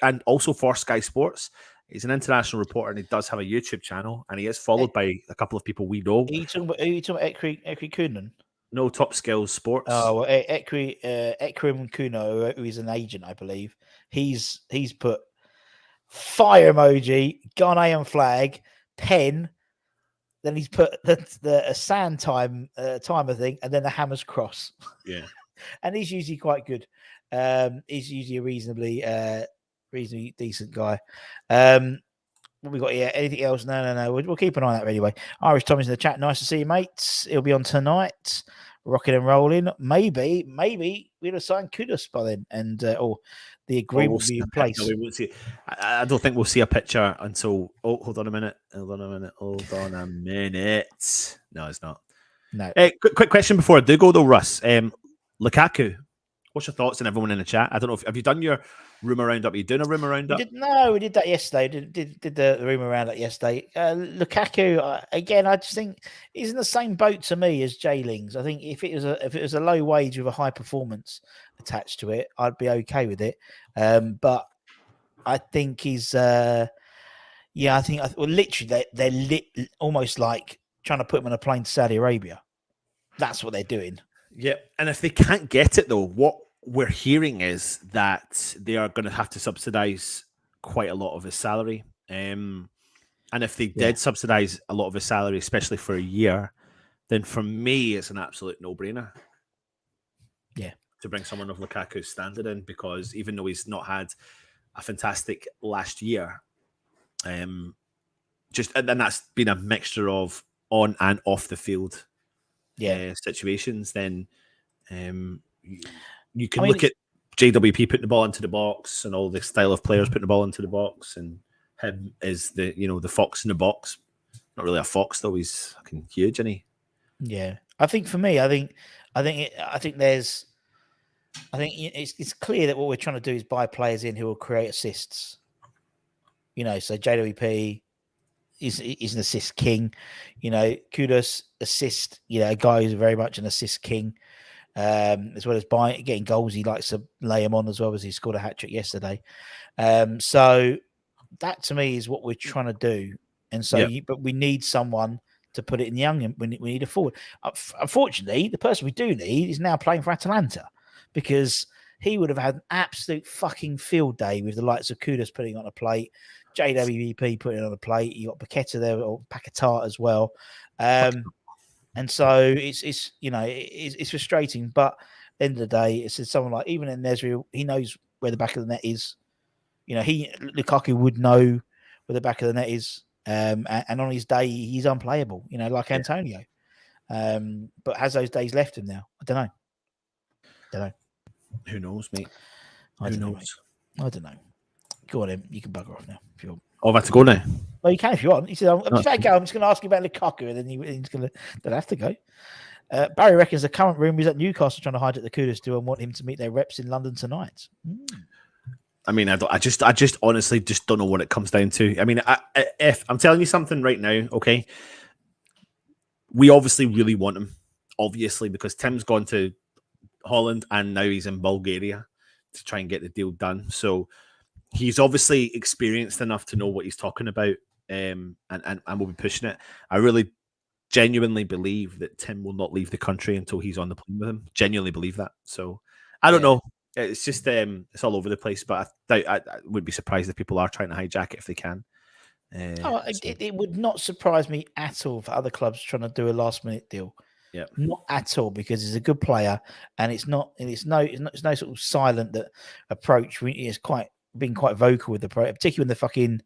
and also for Sky Sports. He's an international reporter, and he does have a YouTube channel, and he is followed by a couple of people we know. Are you talking about Ekri Kunan? No, Top Skills Sports. Oh, well, Ekrim Kuno, who is an agent, I believe. He's put fire emoji, Ghanaian flag, pen. Then he's put the sand timer thing, and then the hammer's cross. Yeah, and he's usually quite good. He's usually a reasonably decent guy. What we got here? Anything else? No. We'll keep an eye on that anyway. Irish Tommy's in the chat. Nice to see you, mates. He'll be on tonight. Rocking and rolling. Maybe we'll have signed Kudus by then, and or the agreement will be in place. No, we won't see. I don't think we'll see a picture until. Oh, hold on a minute. No, it's not. No. Quick question before I do go though, Russ. Lukaku. What's your thoughts on everyone in the chat? I don't know if have you done your Rumour roundup? Are you doing a Rumour roundup? We did that yesterday. Did the Rumour roundup yesterday. Lukaku again. I just think he's in the same boat to me as Jay Lings. I think if it was a low wage with a high performance attached to it, I'd be okay with it. But I think he's literally they're almost like trying to put him on a plane to Saudi Arabia. That's what they're doing. Yeah, and if they can't get it though, what we're hearing is that they are going to have to subsidize quite a lot of his salary. And if they did subsidize a lot of his salary, especially for a year, then for me, it's an absolute no-brainer. Yeah. To bring someone of Lukaku's standard in, because even though he's not had a fantastic last year, and that's been a mixture of on and off the field situations, then you can look at JWP putting the ball into the box and all the style of players putting the ball into the box, and him is the fox in the box. Not really a fox though; he's fucking huge, isn't he? Yeah, I think for me, I think it's clear that what we're trying to do is buy players in who will create assists. So JWP is an assist king. Kudus assist. A guy who's very much an assist king. As well as getting goals, he likes to lay them on as well, as he scored a hat trick yesterday. So that to me is what we're trying to do. And so, but we need someone to put it in young. We need a forward. Unfortunately, the person we do need is now playing for Atalanta, because he would have had an absolute fucking field day with the likes of Kudus putting on a plate, JWP putting on a plate. You got Paqueta there, or Paquetá as well. And so it's frustrating, but at the end of the day, it's someone like even in Nesri, he knows where the back of the net is. Lukaku would know where the back of the net is, and on his day he's unplayable. Like Antonio. But has those days left him now? I don't know. Who knows, mate? I don't know. Go on, you can bugger off now if you want. Oh, I've had to go now. Well, you can if you want. He said, I'm just going to ask you about Lukaku, and then he's going to. Don't have to go. Barry reckons the current rumor is that Newcastle trying to hijack the Kudus deal and want him to meet their reps in London tonight. I mean, I just honestly just don't know what it comes down to. I mean, if I'm telling you something right now, okay, we obviously really want him, obviously, because Tim's gone to Holland and now he's in Bulgaria to try and get the deal done. So he's obviously experienced enough to know what he's talking about, and will be pushing it. I really genuinely believe that Tim will not leave the country until he's on the plane with him. Genuinely believe that. So I don't know. It's just it's all over the place, but I would be surprised if people are trying to hijack it if they can. It would not surprise me at all for other clubs trying to do a last minute deal. Yeah, not at all, because he's a good player, and it's no sort of silent that approach. It's been quite vocal with the pro, particularly when the fucking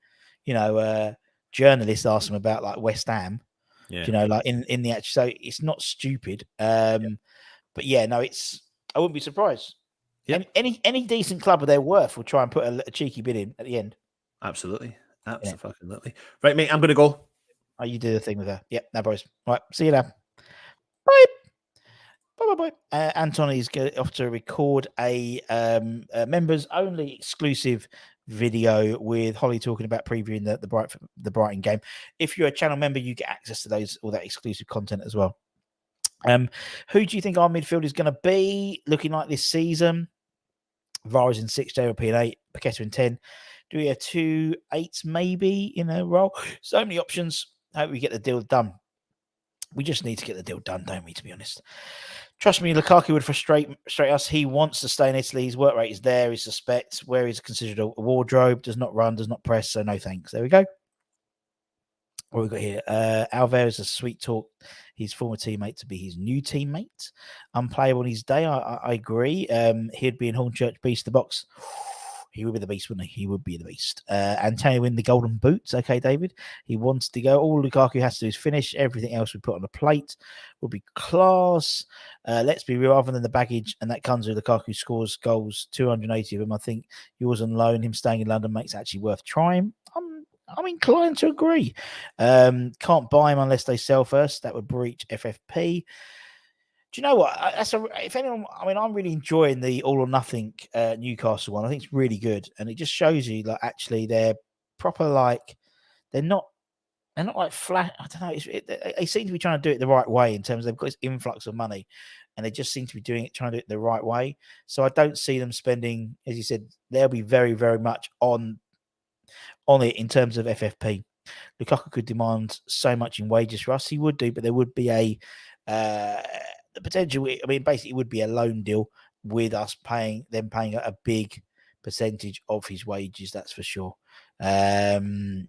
journalists asked him about like West Ham. Yeah. Like in the actual. So it's not stupid. But I wouldn't be surprised. Yeah. Any decent club of their worth will try and put a cheeky bid in at the end. Absolutely. Absolutely. Right, mate, I'm going to go. Oh, you do the thing with her. Yep, no boys. All right, see you now. Bye. Bye. Anton is off to record a members only exclusive video with Holly talking about previewing the Brighton game. If you're a channel member, you get access to all that exclusive content as well. Who do you think our midfield is going to be looking like this season? VAR is in 6, JLP in 8, Paqueta in 10, Do we have 2-8s maybe in a row? So many options. Hope we get the deal done. We just need to get the deal done, don't we, to be honest? Trust me, Lukaku would frustrate us. He wants to stay in Italy. His work rate is there. He suspects where he's considered a wardrobe, does not run, does not press, so no thanks. There we go. What we got here? Alvarez a sweet talk his former teammate to be his new teammate. Unplayable on his day. I agree. He'd be in Hornchurch Beast the box. He would be the beast, wouldn't he? He would be the beast. Antonio win the golden boots. Okay, David. He wants to go. All Lukaku has to do is finish. Everything else we put on the plate will be class. Let's be real. Other than the baggage, and that comes with Lukaku scores goals, 280 of them. I think yours on loan, him staying in London makes it actually worth trying. I'm inclined to agree. Can't buy him unless they sell first. That would breach FFP. Do you know what? If anyone, I mean, I'm really enjoying the all or nothing Newcastle one. I think it's really good, and it just shows you that actually they're proper. Like they're not like flat. I don't know. They seem to be trying to do it the right way in terms of they've got this influx of money, and they just seem to be trying to do it the right way. So I don't see them spending, as you said, they'll be very, very much on it in terms of FFP. Lukaku could demand so much in wages for us. He would do, but there would be a the potential. I mean, basically, it would be a loan deal with us paying a big percentage of his wages. That's for sure. So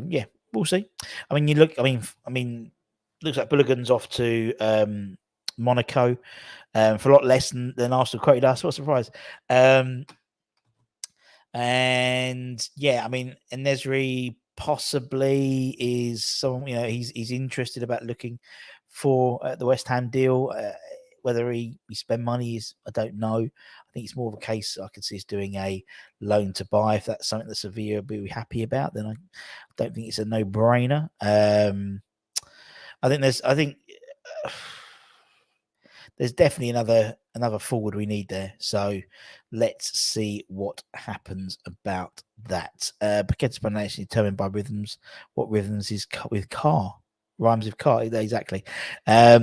yeah, we'll see. I mean, you look. I mean, looks like Bulligan's off to Monaco for a lot less than Arsenal quoted us. What a surprise. And yeah, I mean, Nesri possibly is someone, he's interested about looking for the West Ham deal. Whether he spend money is, I don't know. I think it's more of a case I could see us doing a loan to buy. If that's something that Sevilla would be happy about, then I don't think it's a no-brainer. I think there's definitely another forward we need there. So let's see what happens about that. Paqueta's pronunciation determined by rhythms. What rhythms is with car? Rhymes with car, exactly. How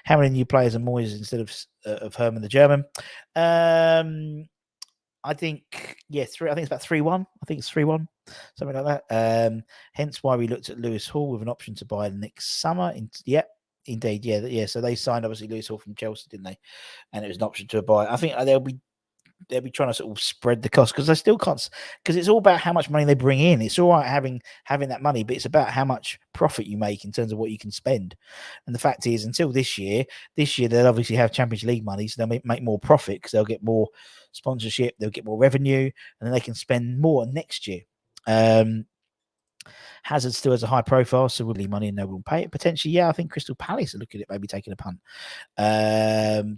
many new players are Moyes instead of Herman the German? I think, three. I think it's about 3-1. I think it's 3-1, something like that. Hence why we looked at Lewis Hall with an option to buy next summer. Indeed, yeah. So they signed obviously Lewis Hall from Chelsea, didn't they? And it was an option to buy. I think they'll be trying to sort of spread the cost because they still can't. Because it's all about how much money they bring in. It's all right having that money, but it's about how much profit you make in terms of what you can spend. And the fact is, until this year they'll obviously have Champions League money, so they'll make more profit because they'll get more sponsorship, they'll get more revenue, and then they can spend more next year. Hazard still has a high profile, so would leave money and no one will pay it. Potentially, yeah, I think Crystal Palace are looking at maybe taking a punt.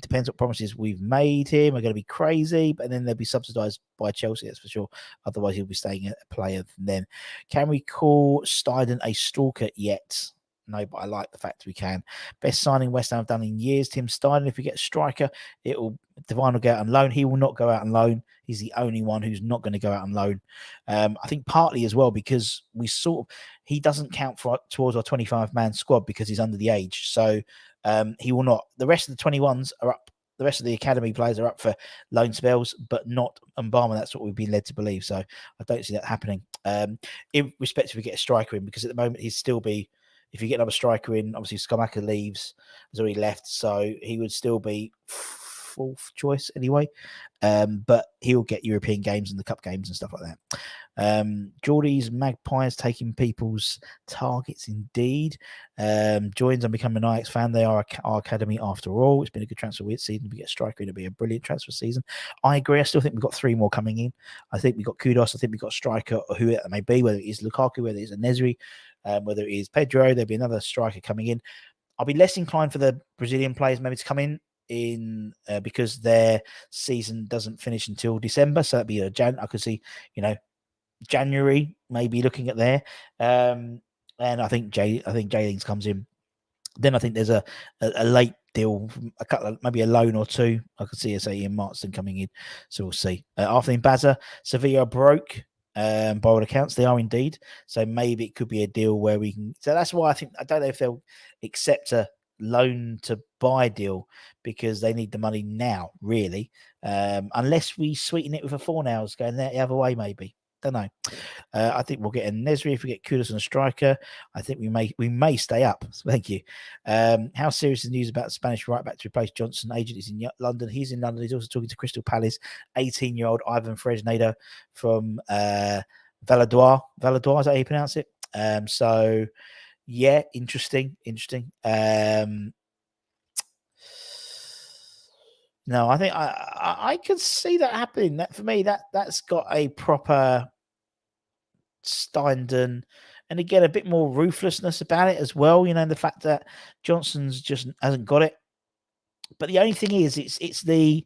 Depends what promises we've made him are going to be crazy, but then they'll be subsidised by Chelsea, that's for sure. Otherwise, he'll be staying a player from them. Can we call Steiden a stalker yet? No, but I like the fact we can. Best signing West Ham have done in years. Tim Steiden. If we get a striker, Devine will go out on loan. He will not go out on loan. He's the only one who's not going to go out on loan. I think partly as well because he doesn't count towards our 25-man squad because he's under the age. So he will not. The rest of the 21s are up. The rest of the academy players are up for loan spells, but not Mbama. That's what we've been led to believe. So I don't see that happening. Irrespective if we get a striker in, because at the moment he'd still be. If you get another striker in, obviously Skamaka leaves, has already left, so he would still be fourth choice anyway. But he'll get European games and the cup games and stuff like that. Geordie's Magpies taking people's targets indeed. Joins on becoming an Ajax fan. They are our academy after all. It's been a good transfer season. We get a striker in, it'll be a brilliant transfer season. I agree. I still think we've got 3 more coming in. I think we've got Kudos. I think we've got a striker, or who it may be, whether it is Lukaku, whether it's a Nesri, whether it is Pedro. There'll be another striker coming in. I'll be less inclined for the Brazilian players maybe to come in because their season doesn't finish until December. So that'd be I could see, January maybe looking at there. And I think J-Lings comes in. Then I think there's a late deal, maybe a loan or 2. I could see Ian Marston coming in. So we'll see. After Baza, Sevilla broke. By all accounts, they are indeed. So maybe it could be a deal where we can. So that's why I don't know if they'll accept a loan to buy deal because they need the money now, really. Unless we sweeten it with a 4 nows going the other way, maybe. Don't know. I think we'll get a Nesri if we get Kudus and a striker. I think we may stay up. So thank you. How serious is the news about the Spanish right back to replace Johnson? Agent is in London. He's in London. He's also talking to Crystal Palace. 18-year-old Ivan Fresneda from Valadois. Valadois, is that how you pronounce it? So yeah, interesting. No, I think I could see that happening. That for me, that's got a proper Steinden, and again a bit more ruthlessness about it as well. You know, the fact that Johnson's just hasn't got it. But the only thing is, it's the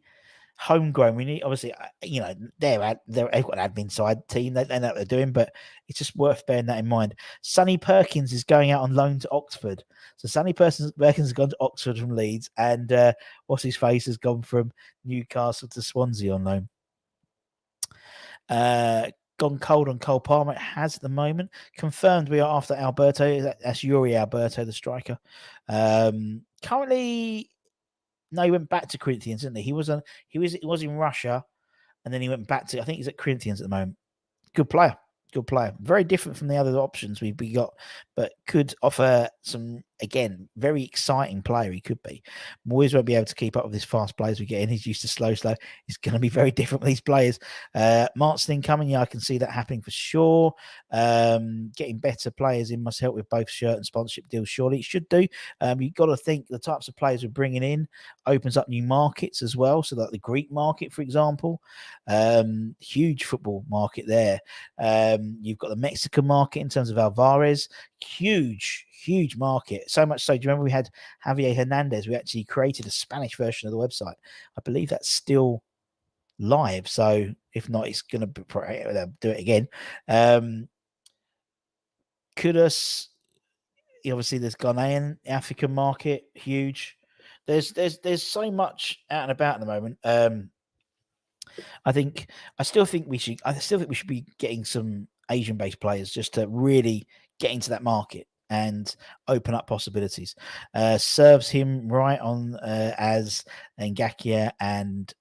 homegrown. We need, obviously, you know, they've got an admin side team. They know what they're doing, but it's just worth bearing that in mind. Sonny Perkins is going out on loan to Oxford. So Sonny Perkins has gone to Oxford from Leeds, and what's his face has gone from Newcastle to Swansea on loan. Gone cold on Cole Palmer. It has at the moment. Confirmed we are after Alberto. That's Yuri Alberto, the striker. Currently, no, he went back to Corinthians, didn't he? He was in Russia, and then he went back to, I think he's at Corinthians at the moment. Good player. Very different from the other options we got, but could offer some, again, very exciting player he could be. Moyes won't be able to keep up with this fast players we get in. He's used to slow. It's going to be very different with these players. Martin coming, yeah, I can see that happening for sure. Getting better players in must help with both shirt and sponsorship deals, surely. It should do. You've got to think the types of players we're bringing in opens up new markets as well. So like the Greek market, for example, huge football market there. You've got the Mexican market in terms of Alvarez, huge market. So much so, do you remember we had Javier Hernandez? We actually created a Spanish version of the website. I believe that's still live. So if not, it's going to do it again. Kudus, obviously there's Ghanaian, African market, huge. There's so much out and about at the moment. I still think we should be getting some Asian-based players just to really get into that market and open up possibilities. Serves him right on as Ngakia and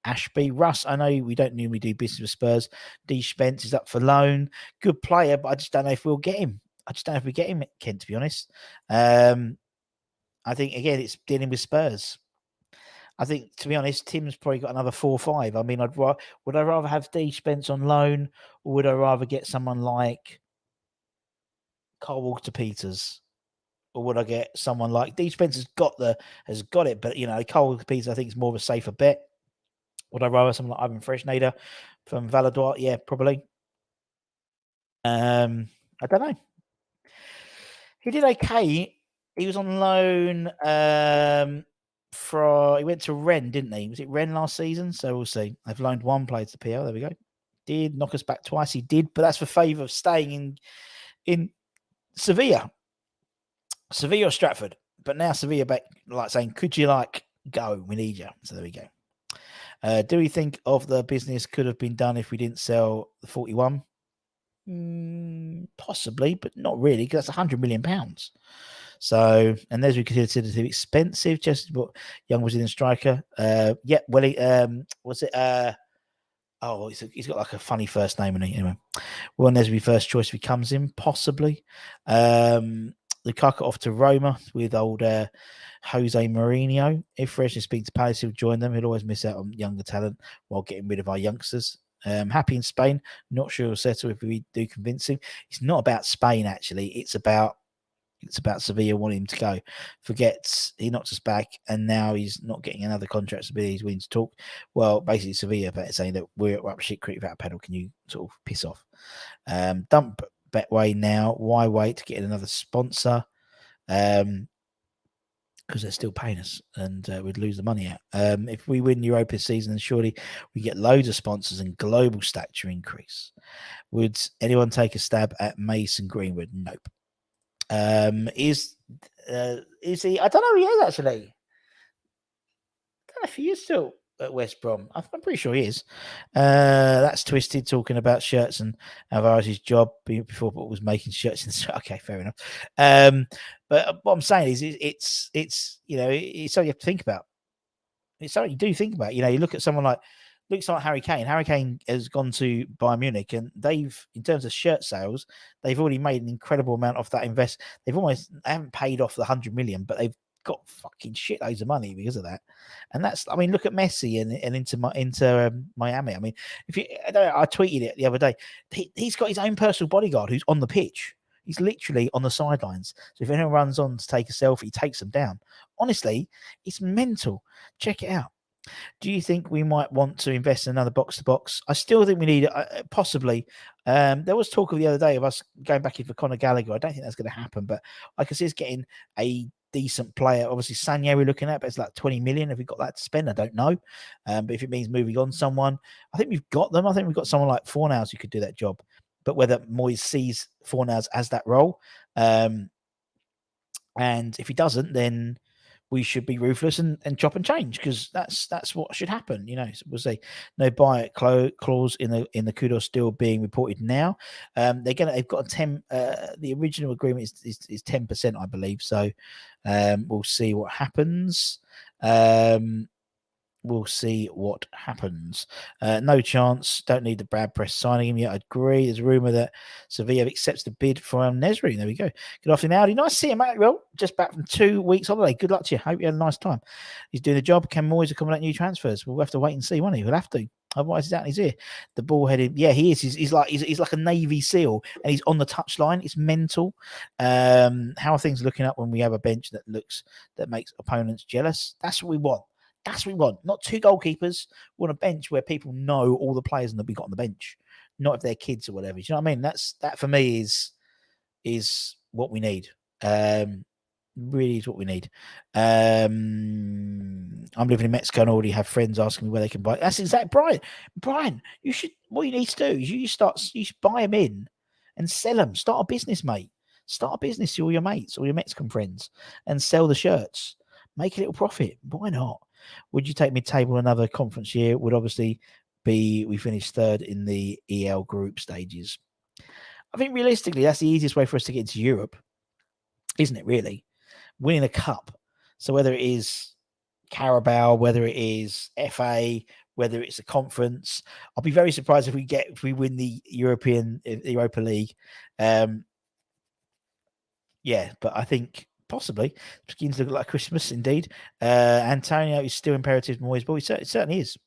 Ashby. Russ, I know we don't normally do business with Spurs. D. Spence is up for loan. Good player, but I just don't know if we'll get him. I just don't know if we get him, Ken, to be honest. I think, again, it's dealing with Spurs. I think, to be honest, Tim's probably got another 4 or 5. I mean, would I rather have D. Spence on loan, or would I rather get someone like Carl Walker-Peters, or would I get someone like D. Spence has got it, but you know, Carl Walker-Peters I think is more of a safer bet. Would I rather someone like Ivan Fresneda from Valadois? Yeah, probably. I don't know. He did okay. He was on loan he went to Rennes, didn't he? Was it Rennes last season? So we'll see. They've loaned one player to the PL. There we go. Did knock us back twice. He did, but that's for favour of staying in Sevilla. Sevilla or Stratford. But now Sevilla back, like saying, could you go? We need you. So there we go. Do we think of the business could have been done if we didn't sell the 41? Possibly, but not really, because that's £100 million. So, and those we consider too expensive. Just what young Brazilian striker. What's it? He's got like a funny first name, and anyway, well, Nesby first choice if he comes in, possibly. Lukaku off to Roma with old Jose Mourinho. If Freshness speaks to Palace, he'll join them. He'll always miss out on younger talent while getting rid of our youngsters. Happy in Spain. Not sure he'll settle if we do convince him. It's not about Spain, actually. It's about Sevilla wanting him to go. Forgets he knocked us back, and now he's not getting another contract. Sevilla, he's willing to talk. Well, basically, Sevilla saying that we're up shit creek without a pedal. Can you sort of piss off? Dump Betway now. Why wait to get another sponsor? Because they're still paying us, and we'd lose the money out. If we win Europa this season, then surely we get loads of sponsors and global stature increase. Would anyone take a stab at Mason Greenwood? Nope. Is he? I don't know. He is actually. I don't know if he is still at West Brom. I'm pretty sure he is. That's Twisted talking about shirts and Alvarez's job before Paul was making shirts. Okay, fair enough. But what I'm saying is, it's you know, it's something you have to think about. It's something you do think about. You know, you look at someone like looks like Harry Kane. Harry Kane has gone to Bayern Munich, and they've, in terms of shirt sales, they've already made an incredible amount off that invest. They haven't paid off the 100 million, but they've got fucking shitloads of money because of that. And that's, I mean, look at Messi and into Miami. I mean, I tweeted it the other day. He's got his own personal bodyguard who's on the pitch. He's literally on the sidelines. So if anyone runs on to take a selfie, he takes them down. Honestly, it's mental. Check it out. Do you think we might want to invest in another box to box? I still think we need possibly. There was talk of the other day of us going back in for Conor Gallagher. I don't think that's going to happen, but I can see us getting a decent player. Obviously, Sanya we're looking at, but it's like 20 million. Have we got that to spend? I don't know. But if it means moving on someone, I think we've got them. I think we've got someone like Fornals who could do that job. But whether Moyes sees Fornals as that role, and if he doesn't, then we should be ruthless and chop and change, because that's what should happen. You know, we'll say no buy clause in the Kudos deal being reported now. They've got a 10. The original agreement is 10%, I believe. So we'll see what happens. We'll see what happens. No chance. Don't need the Brad Press signing him yet. I agree. There's a rumour that Sevilla accepts the bid for Nesri. There we go. Good afternoon, Audi. Nice to see you, mate. Well, just back from 2 weeks holiday. Good luck to you. Hope you had a nice time. He's doing the job. Can Moyes accommodate new transfers? We'll have to wait and see, won't he? We'll have to. Otherwise, he's out in his ear. The ball headed. Yeah, he is. He's like a Navy SEAL, and he's on the touchline. It's mental. How are things looking up when we have a bench that makes opponents jealous? That's what we want. That's what we want. Not two goalkeepers. We want a bench where people know all the players and that we got on the bench, not if they're kids or whatever. Do you know what I mean? That for me is what we need. Really is what we need. I'm living in Mexico and already have friends asking me where they can buy. That's exactly Brian. You should. What you need to do is you should buy them in and sell them. Start a business, mate. Start a business to all your mates, all your Mexican friends, and sell the shirts. Make a little profit. Why not? Would you take mid-table another conference year? Would obviously be we finished third in the EL group stages. I think realistically, that's the easiest way for us to get into Europe, isn't it? Really, winning a cup. So whether it is Carabao, whether it is FA, whether it's a conference, I'll be very surprised if we win the Europa League. Yeah, but I think possibly it's beginning to look like Christmas indeed. Antonio is still imperative Moyes, but it certainly is.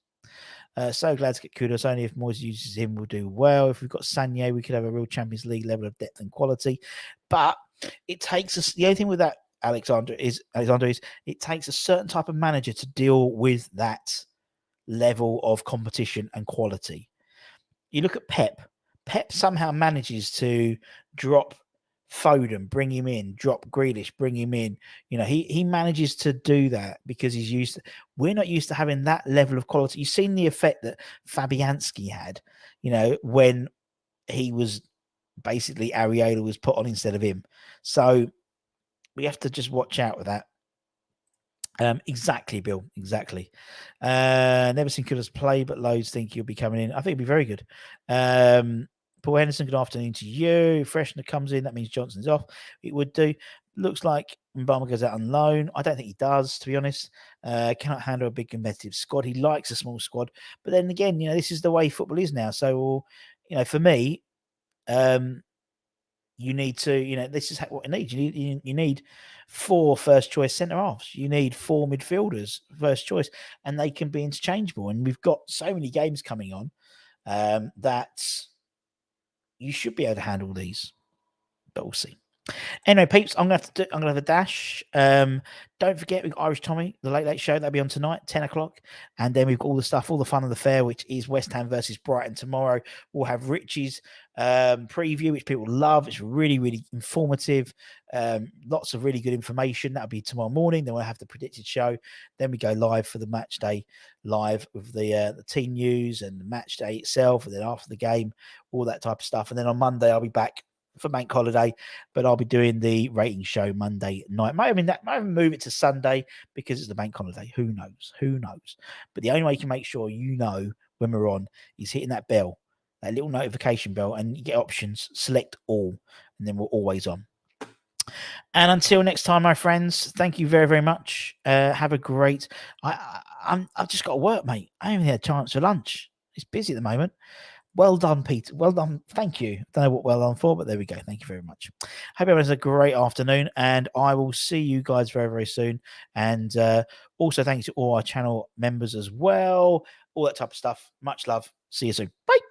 So glad to get Kudos. Only if Moyes uses him, we'll do well. If we've got Sanye, we could have a real Champions League level of depth and quality. But it takes us. The only thing with that, Alexander, is it takes a certain type of manager to deal with that level of competition and quality. You look at Pep. Pep somehow manages to drop Foden, bring him in, drop Grealish, bring him in. You know, he manages to do that because he's used to, we're not used to having that level of quality. You've seen the effect that Fabianski had, you know, when he was basically Areola was put on instead of him. So we have to just watch out with that. Exactly, Bill. Exactly. Never seen Kudos play, but loads think he'll be coming in. I think he'll be very good. Paul Henderson, good afternoon to you. Freshner comes in. That means Johnson's off. It would do. Looks like Mbama goes out on loan. I don't think he does, to be honest. Cannot handle a big competitive squad. He likes a small squad. But then again, you know, this is the way football is now. So, you know, for me, you need to, you know, this is what you need. You need 4 first choice centre halves. You need 4 midfielders first choice, and they can be interchangeable. And we've got so many games coming on that you should be able to handle these, but we'll see. Anyway, peeps, I'm gonna have a dash. Don't forget we've got Irish Tommy, the Late Show. That'll be on tonight, 10 o'clock. And then we've got all the stuff, all the fun of the fair, which is West Ham versus Brighton tomorrow. We'll have Richie's preview, which people love. It's really, really informative. Lots of really good information. That'll be tomorrow morning. Then we'll have the predicted show. Then we go live for the match day, live with the team news and the match day itself. And then after the game, all that type of stuff. And then on Monday, I'll be back for bank holiday, but I'll be doing the rating show Monday night. Might even move it to Sunday because it's the bank holiday. Who knows? But the only way you can make sure you know when we're on is hitting that bell, that little notification bell, and you get options, select all, and then we're always on. And until next time, my friends, thank you very, very much. Have a great. I've just got to work, mate. I haven't had a chance for lunch. It's busy at the moment. Well done, Peter. Well done. Thank you. Don't know what well done for, but there we go. Thank you very much. Hope everyone has a great afternoon, and I will see you guys very, very soon. And also, thank you to all our channel members as well. All that type of stuff. Much love. See you soon. Bye.